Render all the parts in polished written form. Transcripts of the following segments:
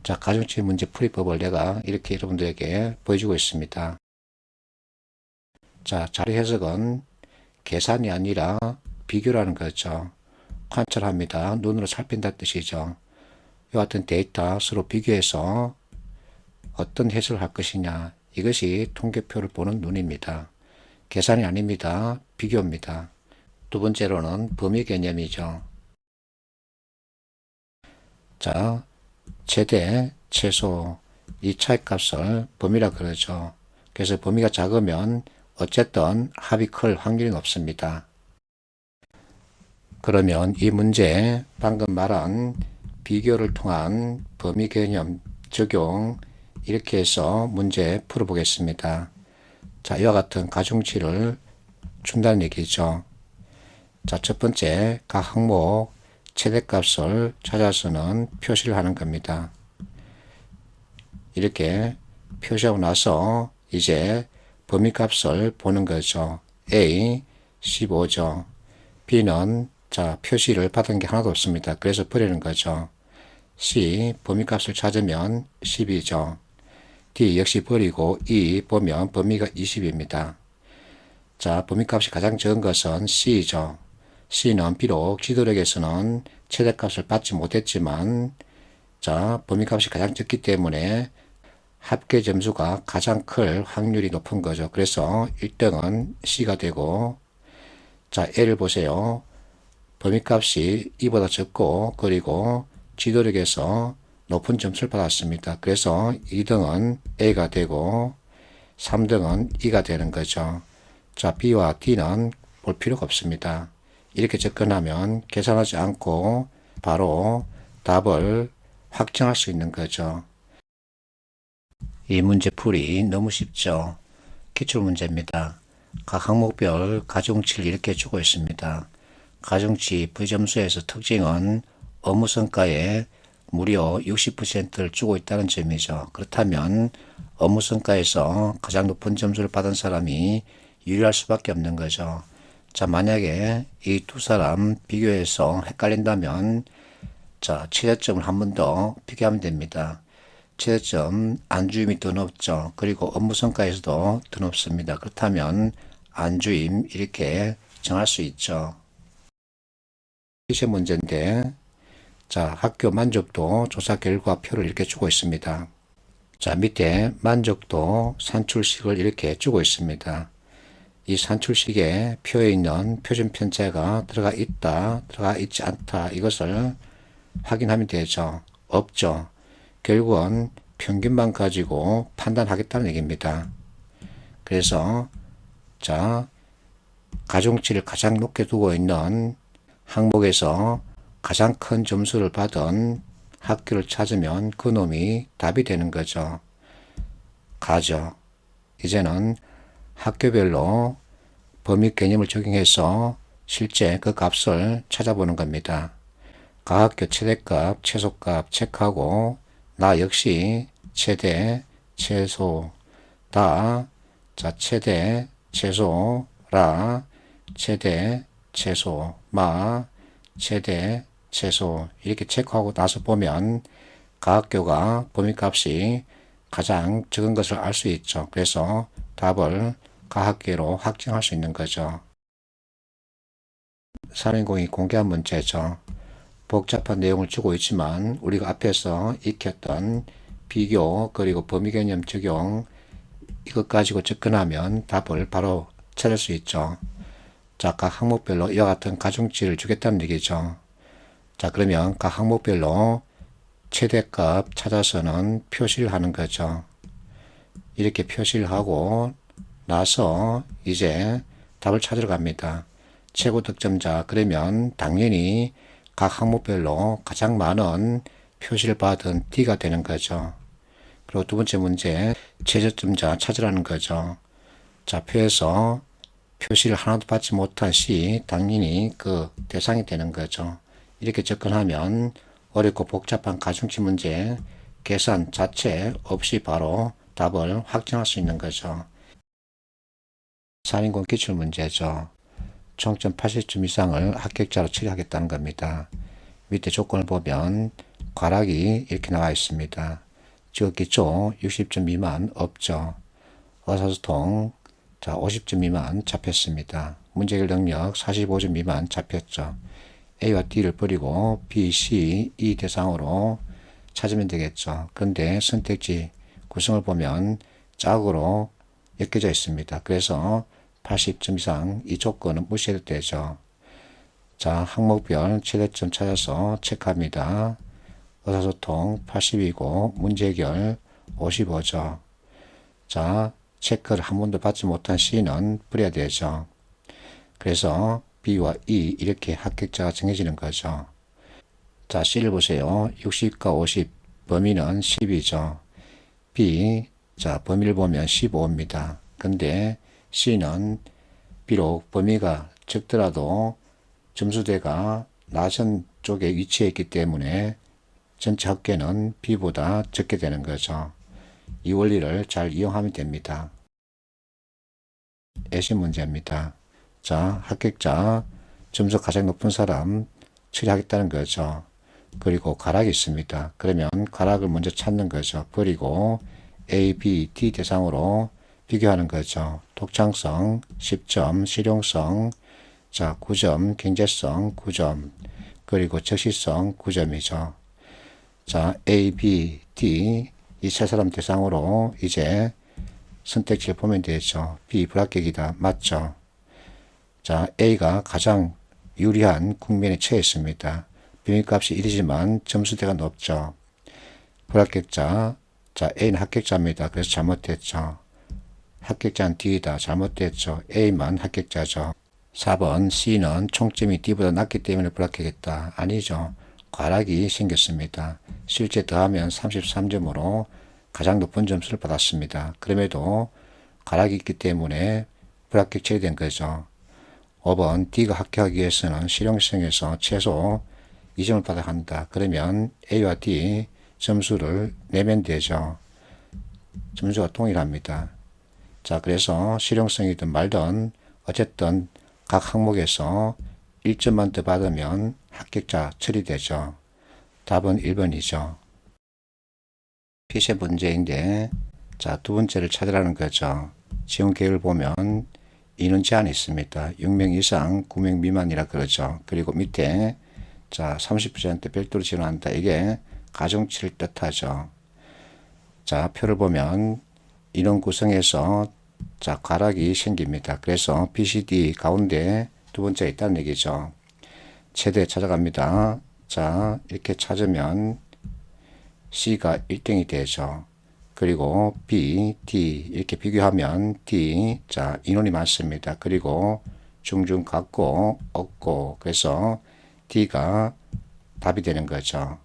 자, 가중치 문제 풀이법을 내가 이렇게 여러분들에게 보여주고 있습니다. 자, 자료 해석은 계산이 아니라 비교라는 거죠. 관찰합니다. 눈으로 살핀다 뜻이죠. 이와 같은 데이터 서로 비교해서 어떤 해석을 할 것이냐. 이것이 통계표를 보는 눈입니다. 계산이 아닙니다. 비교입니다. 두 번째로는 범위 개념이죠. 자, 최대, 최소, 이 차이값을 범위라 그러죠. 그래서 범위가 작으면 어쨌든 합이 클 확률이 높습니다. 그러면 이 문제 방금 말한 비교를 통한 범위 개념 적용 이렇게 해서 문제 풀어보겠습니다. 자, 이와 같은 가중치를 준다는 얘기죠. 자, 첫 번째 각 항목 최대값을 찾아서는 표시를 하는 겁니다. 이렇게 표시하고 나서 이제 범위값을 보는 거죠. A 15죠. B는 자 표시를 받은 게 하나도 없습니다. 그래서 버리는 거죠. C 범위값을 찾으면 12죠. D 역시 버리고 E 보면 범위가 20입니다. 자, 범위값이 가장 적은 것은 C죠. C는 비록 지도력에서는 최대값을 받지 못했지만 자, 범위값이 가장 적기 때문에 합계 점수가 가장 클 확률이 높은 거죠. 그래서 1등은 C가 되고 자, A를 보세요. 범위값이 E보다 적고 그리고 지도력에서 높은 점수를 받았습니다. 그래서 2등은 A가 되고 3등은 E가 되는 거죠. 자, B와 D는 볼 필요가 없습니다. 이렇게 접근하면 계산하지 않고 바로 답을 확정할 수 있는 거죠. 이 문제풀이 너무 쉽죠. 기출문제입니다. 각 항목별 가중치를 이렇게 주고 있습니다. 가중치 V점수에서 특징은 업무성과에 무려 60%를 주고 있다는 점이죠. 그렇다면 업무성과에서 가장 높은 점수를 받은 사람이 유리할 수밖에 없는 거죠. 자, 만약에 이 두 사람 비교해서 헷갈린다면 자, 최저점을 한 번 더 비교하면 됩니다. 최저점 안주임이 더 높죠. 그리고 업무성과에서도 더 높습니다. 그렇다면 안주임 이렇게 정할 수 있죠. 시험 문제인데 자, 학교 만족도 조사 결과표를 이렇게 주고 있습니다. 자, 밑에 만족도 산출식을 이렇게 주고 있습니다. 이 산출식에 표에 있는 표준 편차가 들어가 있다, 들어가 있지 않다 이것을 확인하면 되죠. 없죠. 결국은 평균만 가지고 판단하겠다는 얘기입니다. 그래서 자, 가중치를 가장 높게 두고 있는 항목에서 가장 큰 점수를 받은 학교를 찾으면 그 놈이 답이 되는 거죠. 가죠. 이제는 학교별로 범위 개념을 적용해서 실제 그 값을 찾아보는 겁니다. 각 학교 최대값, 최소값 체크하고 나 역시 최대, 최소 다 자, 최대, 최소 라 최대, 최소 마 최대, 최소 이렇게 체크하고 나서 보면 각 학교가 범위값이 가장 적은 것을 알 수 있죠. 그래서 답을 각 학교로 확정할 수 있는 거죠. 3인공이 공개한 문제죠. 복잡한 내용을 주고 있지만 우리가 앞에서 익혔던 비교 그리고 범위 개념 적용 이것 가지고 접근하면 답을 바로 찾을 수 있죠. 자, 각 항목별로 이와 같은 가중치를 주겠다는 얘기죠. 자, 그러면 각 항목별로 최대값 찾아서는 표시를 하는 거죠. 이렇게 표시를 하고 나서 이제 답을 찾으러 갑니다. 최고 득점자 그러면 당연히 각 항목별로 가장 많은 표시를 받은 D가 되는 거죠. 그리고 두 번째 문제 최저점자 찾으라는 거죠. 자, 표에서 표시를 하나도 받지 못한 C 당연히 그 대상이 되는 거죠. 이렇게 접근하면 어렵고 복잡한 가중치 문제 계산 자체 없이 바로 답을 확정할 수 있는 거죠. 4인공 기출문제죠. 총점 80점 이상을 합격자로 처리하겠다는 겁니다. 밑에 조건을 보면 괄학이 이렇게 나와 있습니다. 적겠죠? 60점 미만 없죠. 의사소통 50점 미만 잡혔습니다. 문제해결 능력 45점 미만 잡혔죠. A와 D를 버리고 B, C, E 대상으로 찾으면 되겠죠. 그런데 선택지 구성을 보면 짝으로 엮여져 있습니다. 그래서 80점 이상 이 조건은 무시해도 되죠. 자, 항목별 최대점 찾아서 체크합니다. 의사소통 80이고 문제해결 55죠. 자, 체크를 한 번도 받지 못한 C는 버려야 되죠. 그래서 B와 E 이렇게 합격자가 정해지는 거죠. 자, C를 보세요. 60과 50 범위는 10이죠. B, 자, 범위를 보면 15입니다. 근데 C는 비록 범위가 적더라도 점수대가 낮은 쪽에 위치해 있기 때문에 전체 합계는 B보다 적게 되는 거죠. 이 원리를 잘 이용하면 됩니다. 예시 문제입니다. 자, 합격자 점수 가장 높은 사람 처리하겠다는 거죠. 그리고 가락이 있습니다. 그러면 가락을 먼저 찾는 거죠. 버리고 A, B, D 대상으로 비교하는 거죠. 독창성 10점, 실용성 9점, 경제성 9점, 그리고 적시성 9점이죠. 자, A, B, D 이 세 사람 대상으로 이제 선택지를 보면 되죠. B 불합격이다. 맞죠? 자, A가 가장 유리한 국면에 처해 있습니다. 범위값이 1이지만 점수대가 높죠. 불합격자, 자, A는 합격자입니다. 그래서 잘못됐죠. 합격자는 D이다. 잘못됐죠. A만 합격자죠. 4번 C는 총점이 D보다 낮기 때문에 불합격했다. 아니죠. 과락이 생겼습니다. 실제 더하면 33점으로 가장 높은 점수를 받았습니다. 그럼에도 과락이 있기 때문에 불합격 처리된 거죠. 5번 D가 합격하기 위해서는 실용성에서 최소 2점을 받아야 한다. 그러면 A와 D 점수를 내면 되죠. 점수가 동일합니다. 자, 그래서 실용성이든 말든 어쨌든 각 항목에서 1점만 더 받으면 합격자 처리되죠. 답은 1번이죠. 피ше 문제인데, 자, 두 번째를 찾으라는 거죠. 지원 계획을 보면 인원 제한이 있습니다. 6명 이상 9명 미만이라 그러죠. 그리고 밑에 자, 30% 별도로 지원한다. 이게 가중치를 뜻하죠. 자, 표를 보면 인원 구성에서 자, 과락이 생깁니다. 그래서 BCD 가운데 두 번째에 있다는 얘기죠. 최대 찾아갑니다. 자, 이렇게 찾으면 C가 1등이 되죠. 그리고 B, D 이렇게 비교하면 D, 자, 인원이 많습니다. 그리고 중중 같고 없고 그래서 D가 답이 되는 거죠.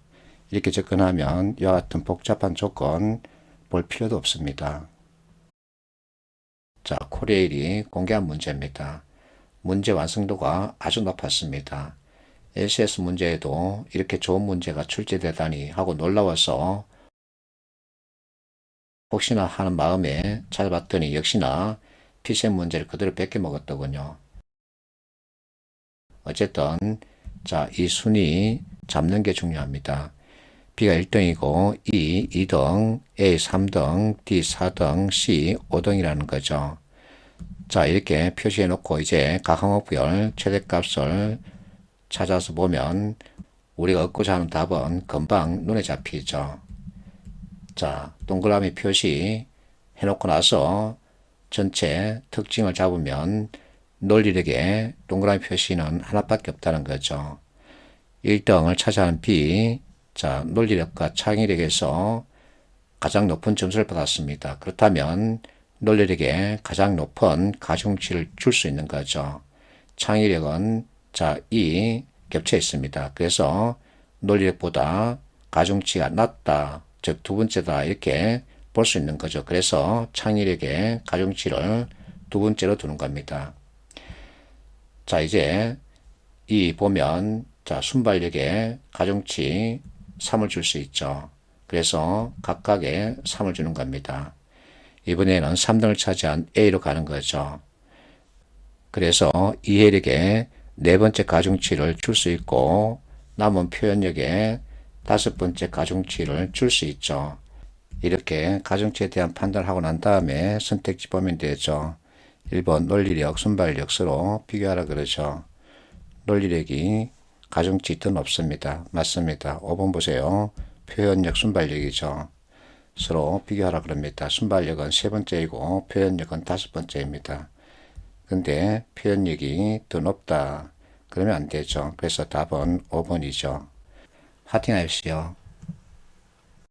이렇게 접근하면 이와 같은 복잡한 조건 볼 필요도 없습니다. 자, 코레일이 공개한 문제입니다. 문제 완성도가 아주 높았습니다. LCS 문제에도 이렇게 좋은 문제가 출제되다니 하고 놀라워서 혹시나 하는 마음에 찾아봤더니 역시나 피ше 문제를 그대로 뺏겨 먹었더군요. 어쨌든 자, 이 순위 잡는 게 중요합니다. B가 1등이고 E 2등, A 3등, D 4등, C 5등이라는 거죠. 자, 이렇게 표시해 놓고 이제 각 항목별 최대값을 찾아서 보면 우리가 얻고자 하는 답은 금방 눈에 잡히죠. 자, 동그라미 표시 해놓고 나서 전체 특징을 잡으면 논리력에 동그라미 표시는 하나밖에 없다는 거죠. 1등을 차지하는 B, 자, 논리력과 창의력에서 가장 높은 점수를 받았습니다. 그렇다면 논리력에 가장 높은 가중치를 줄 수 있는 거죠. 창의력은 자, E 겹쳐 있습니다. 그래서 논리력보다 가중치가 낮다. 즉, 두 번째다. 이렇게 볼 수 있는 거죠. 그래서 창의력의 가중치를 두 번째로 두는 겁니다. 자, 이제 이 보면 자, 순발력에 가중치 3을 줄 수 있죠. 그래서 각각에 3을 주는 겁니다. 이번에는 3등을 차지한 A로 가는 거죠. 그래서 이해력에 네 번째 가중치를 줄 수 있고 남은 표현력에 다섯 번째 가중치를 줄 수 있죠. 이렇게 가중치에 대한 판단을 하고 난 다음에 선택지 보면 되죠. 1번 논리력, 순발력 서로 비교하라 그러죠. 논리력이 가중치 더 높습니다. 맞습니다. 5번 보세요. 표현력, 순발력이죠. 서로 비교하라 그럽니다. 순발력은 세 번째이고 표현력은 다섯 번째입니다. 근데 표현력이 더 높다. 그러면 안 되죠. 그래서 답은 5번이죠. 파팅하십시오.